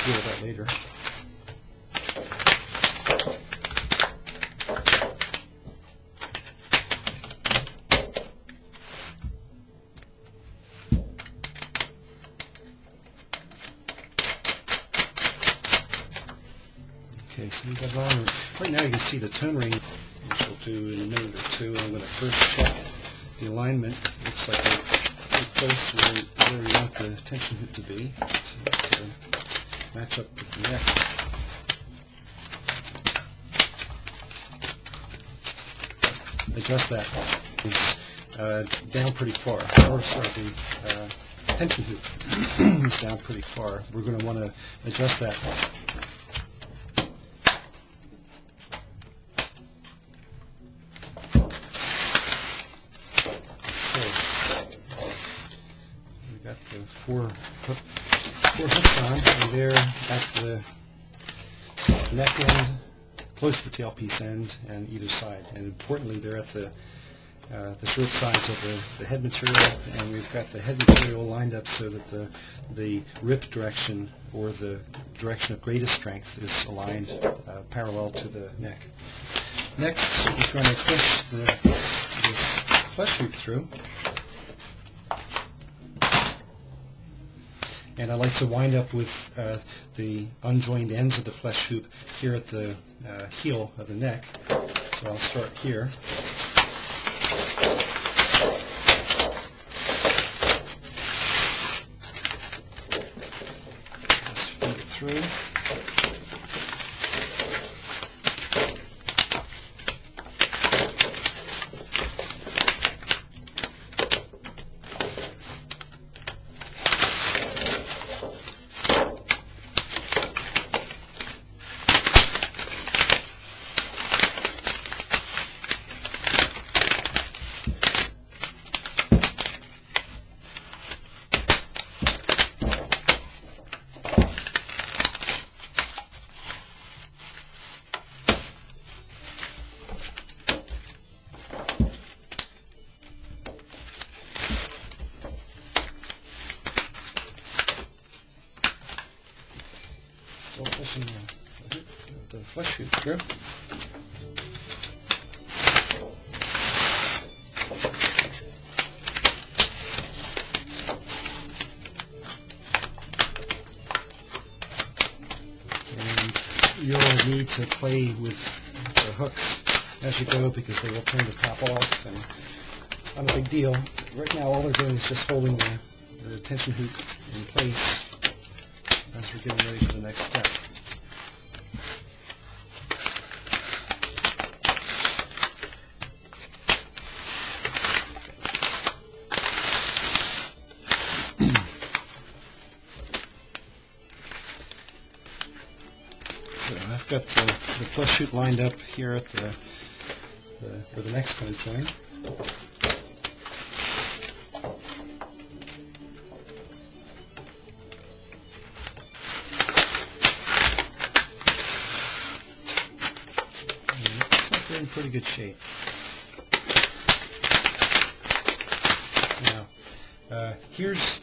deal with that later. Okay, so we got it on. Right now you can see the tone range, which we'll do in a minute or two. I'm going to first check the alignment. Looks like we're pretty close where we want the tension hoop to be to match up with the neck. Adjust that. It's down pretty far. Or sorry, the tension hoop is down pretty far. We're going to want to adjust that. Four hooks on, and they're at the neck end, close to the tailpiece end, and either side. And importantly, they're at the short sides of the head material, and we've got the head material lined up so that the rip direction, or the direction of greatest strength, is aligned parallel to the neck. Next, we're going to push this flesh hoop through. And I like to wind up with the unjoined ends of the flesh hoop here at the heel of the neck. So I'll start here. Just feed it through. Still pushing the flesh hoop through. And you'll need to play with the hooks as you go, because they will tend to pop off, and it's not a big deal. Right now all they're doing is just holding the tension hoop in place as we're getting ready for the next step. So I've got the flesh hoop lined up here at where the neck's going to join. In pretty good shape. Now, here's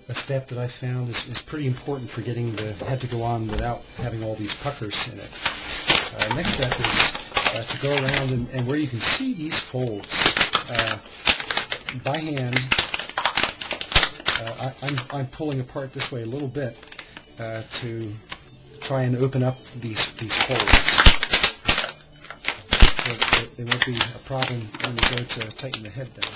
a step that I found is pretty important for getting the head to go on without having all these puckers in it. Next step is to go around and where you can see these folds by hand. I'm pulling apart this way a little bit to try and open up these folds. They won't be a problem when we go to tighten the head down.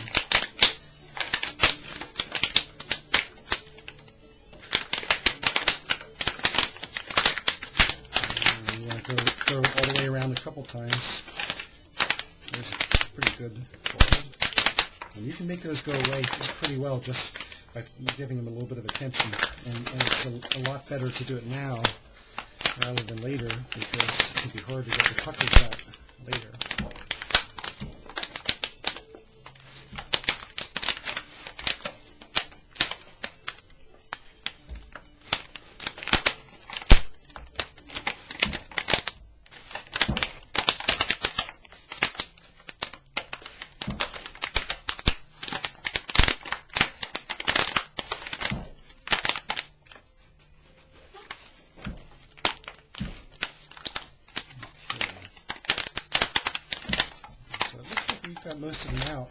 And you want to go all the way around a couple times. There's a pretty good fold. And you can make those go away pretty well just by giving them a little bit of attention. And it's a lot better to do it now rather than later, because it can be hard to get the puckers out later. So it looks like we've got most of them out.